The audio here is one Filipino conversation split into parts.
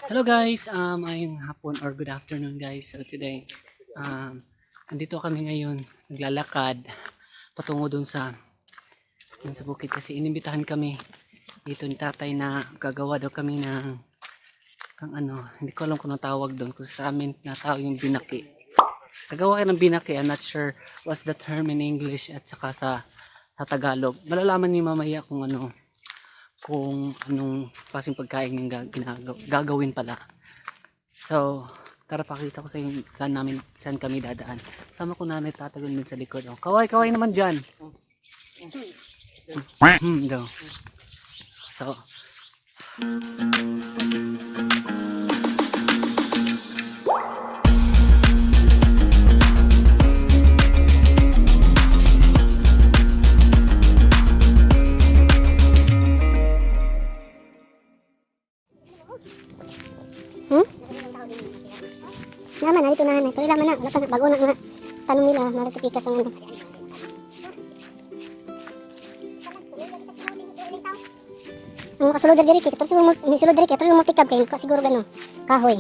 Hello guys, ayong hapon or good afternoon guys. So today, andito kami ngayon, naglalakad patungo dun sa bukid kasi inimbitahan kami dito ni tatay na gagawa daw kami ng hindi ko alam kung anong tawag doon, kung sa amin na tawag yung binaki. Gagawa kayo ng binaki, I'm not sure what's the term in English at saka sa Tagalog. Malalaman niyo mamaya kung anong klaseng pagkain yung gagawin pala. So, tara pakita ko sa inyo saan kami dadaan. Sama ko nanay tatagon din sa likod. Oh, kaway naman dyan. Daw. So, naman, narito na. Pero laman na, wala pa na. Bago na mga tanong nila, naritipikas ang ano. Ang makasulod diri kay, sulod diri kay, pero mo tikab kay, siguro gano, kahoy.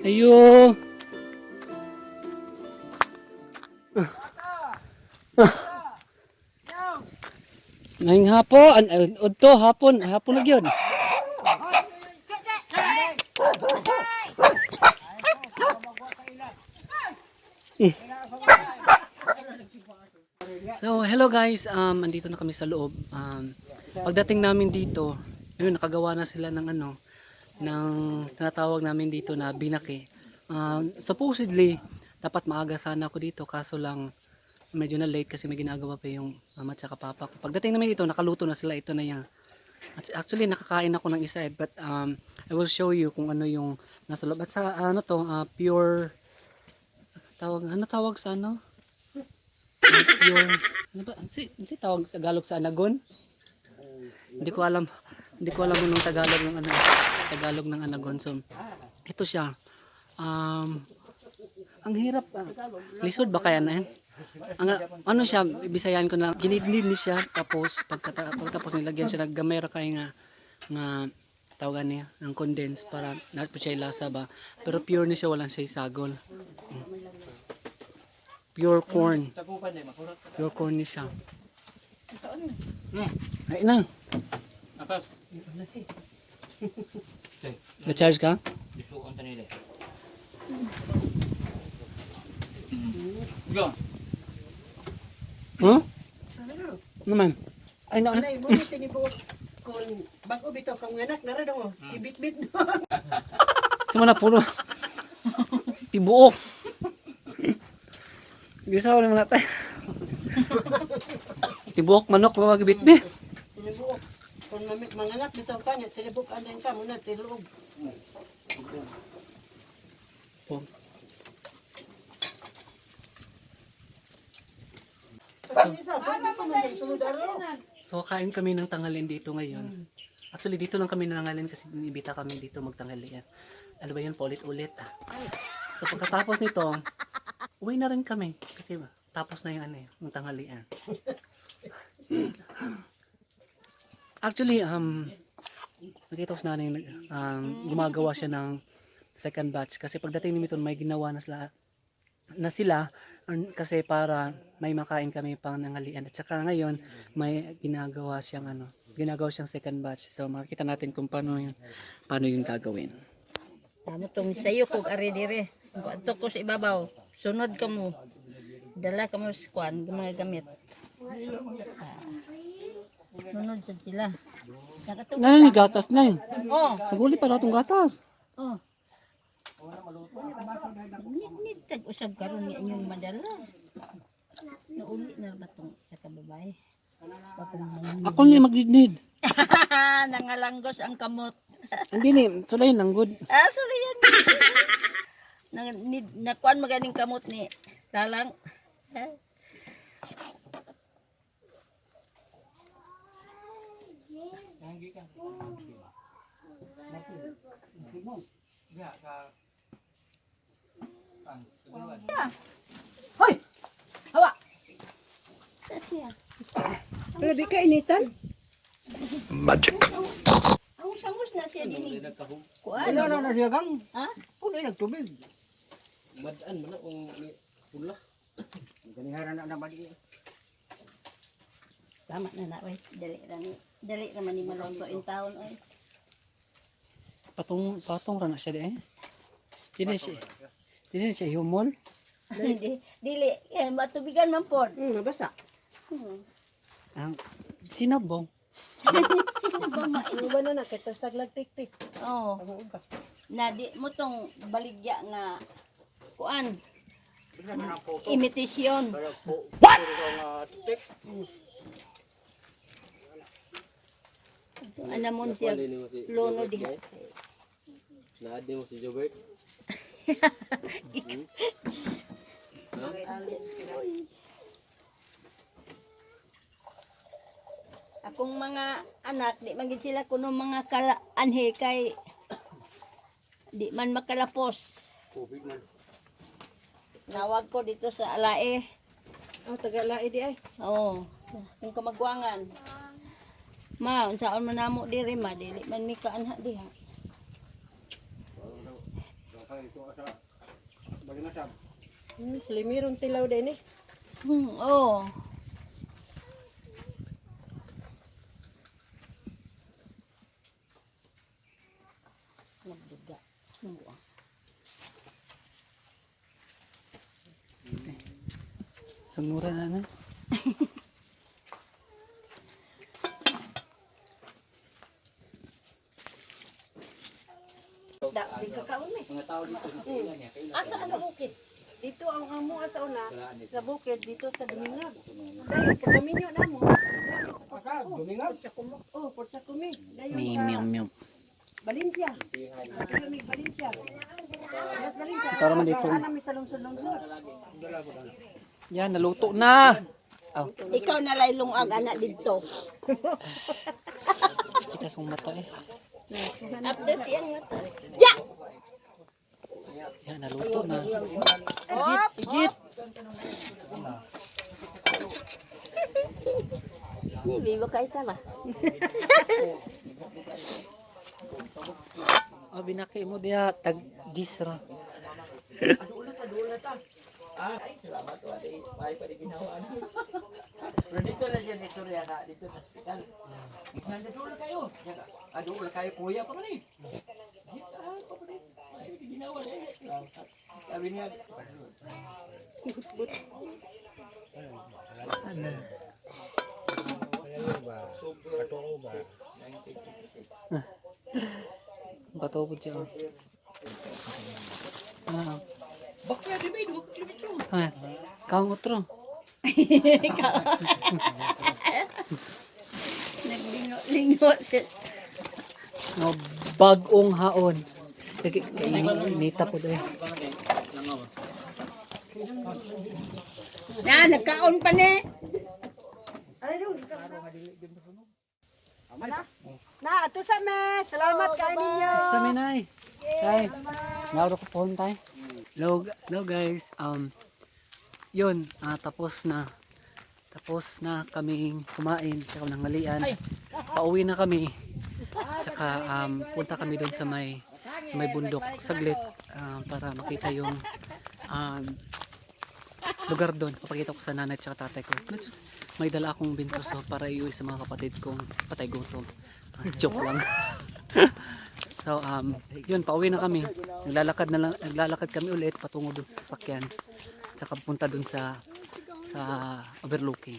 ayo. Ngayong hapon, udto hapon na gyud. So, hello guys, andito na kami sa loob. Pagdating namin dito, ayun, nakagawa na sila ng ng tinatawag namin dito na binaki. Supposedly, dapat maaga sana ako dito, kaso lang medyo na late kasi may ginagawa pa yung mama at saka papa ko. Pagdating namin dito, nakaluto na sila. Ito na yan. Actually, nakakain ako ng isa, but I will show you kung ano yung nasa loob. At sa pure tawag sa pure, ano tawag Tagalog sa anagon? Hindi ko alam kung anong Tagalog ng anagon. So, ito siya. Ang hirap. Lisod ba kaya na yan? Ano siya, Bisayan ko na, ginidnid ni siya, tapos pagkatapos nilagyan siya ng gamera kay nga tawagan niya, ng condense para not po siya lasa ba. Pero pure ni siya, walang siya sagol. Pure corn. Pure corn ni siya. Ay na. Na-charge ka? Go. Huh? Naman. Ay na. Nay mo ni tinibuok kon bago bitaw kang anak nara daw ibit-bit no. Simo na puro. Tibuok. Bisa wala mga tay. Tibuok manok mga bit-bit. Tinibuok kon manganak bitaw kanya tinibuk anay ka mo na tilog. So kain kami ng tanghalian dito ngayon. Actually dito lang kami nangangalin kasi inibita kami dito magtanghalian. Ano ba yun, paulit-ulit. So pagkatapos nito, uwi na rin kami kasi tapos na yung tanghalian. Actually nakita ko na gumagawa siya ng second batch kasi pagdating nito may ginawa na sila kasi para may makain kami pang nanghalian. At saka ngayon may ginagawa siyang ginagawa siyang second batch. So makikita natin kung paano yun gagawin. Tamo tong sayo kog ari dire. Kung ko sa ibabaw, sunod ka mo. Dala ka mo sa kwan, mga gamit. Sunod sa sila. Nakatung. Nay, gatas na yun. Oh, Maguli pa daw itong gatas. oh. Nit tag-usab karon nga inyong madala. Nauli na ba tong sa kababae? Ako niya mag-need. Nangalanggos ang kamot. Hindi ni, sulay lang good. Sorry yan. Nakuan maganing kamot ni Lalang. Hoy! Hawa! Pero di ka initan. Ang sangos na siya din. Kuan. Ano na siya gang? Ha? Puno nagtubig. Madaan mo na kung pula. Ganiharan na naman niya. Tama na na, oy. Dali raman ni malunto in town, oy. Patong ra na siya di eh. Dili siya humol. Dili, matubigan man pod. Mabasa. Ang sinabong. Ano ba na kita saglag tik-tik. Oh, Ang uga. na di mo tong baligya nga kuan. Imitasyon. Ano mo siya lono di. Naadi mo si Jobert. Akong mga anak, di man gid sila kuno mga anhe kay di man makalapos. COVID man. Nawag ko dito sa Alae. Oh, taga-lae di ay. Oo, kung kamagwangan. Ma, unsaon man namo diri ma, dili man mi kaanha diha. Limiron tilaw din eh. Oo. Nagduga. Sumbuang. Sumura na na. Da, di kakaon eh. Asa ka na bukid? Dito ang amo sa una, sa bukid, dito sa Dumingag. Dahil, pagaminyo na mo. Dumingag? Oh, Port Sakumi. Dayon sa Meow. Valencia. Kilometer Valencia. Mas Valencia. Tara man dito. Ano, may sa lungsod-lungsod. Yan, naluto na. Oh, Ikaw na laylong ang anak dito. kita sa mata eh. After siyang mata. Ya! Yan, naluto na. Igit! Niliwa kayo tama. Oh, binaki mo diya tag gisra. Pero dito na siya dito rin na dito na hospital. Nandito na kayo. Ado kayo kuya pa man eh. Dito pa man eh. Ay, ginawa na eh. Sabi niya. Ano? Bato po siya. Ah, Bakit di ba 2 kilometro? ah, kang utro. Naglingo siya. No, bagong haon. Inita po doon. Na, nagkaon pa ni. Ay, dong. Na, ato sa me. Salamat kain ninyo. Sa minay. Tay. Nauro ko pohon tay. Hello guys. Yun, tapos na. Tapos na kaming kumain, tsaka nanghalian. Pauwi na kami. Tsaka punta kami doon sa may bundok saglit para makita yung lugar doon. Papakita ko sa nanay at tatay ko. may dala akong bintuso para iuwi sa mga kapatid kong patay gutom. Joke lang. So yun, pauwi na kami. Naglalakad kami ulit patungo dun sa sasakyan. At saka punta dun sa overlooking.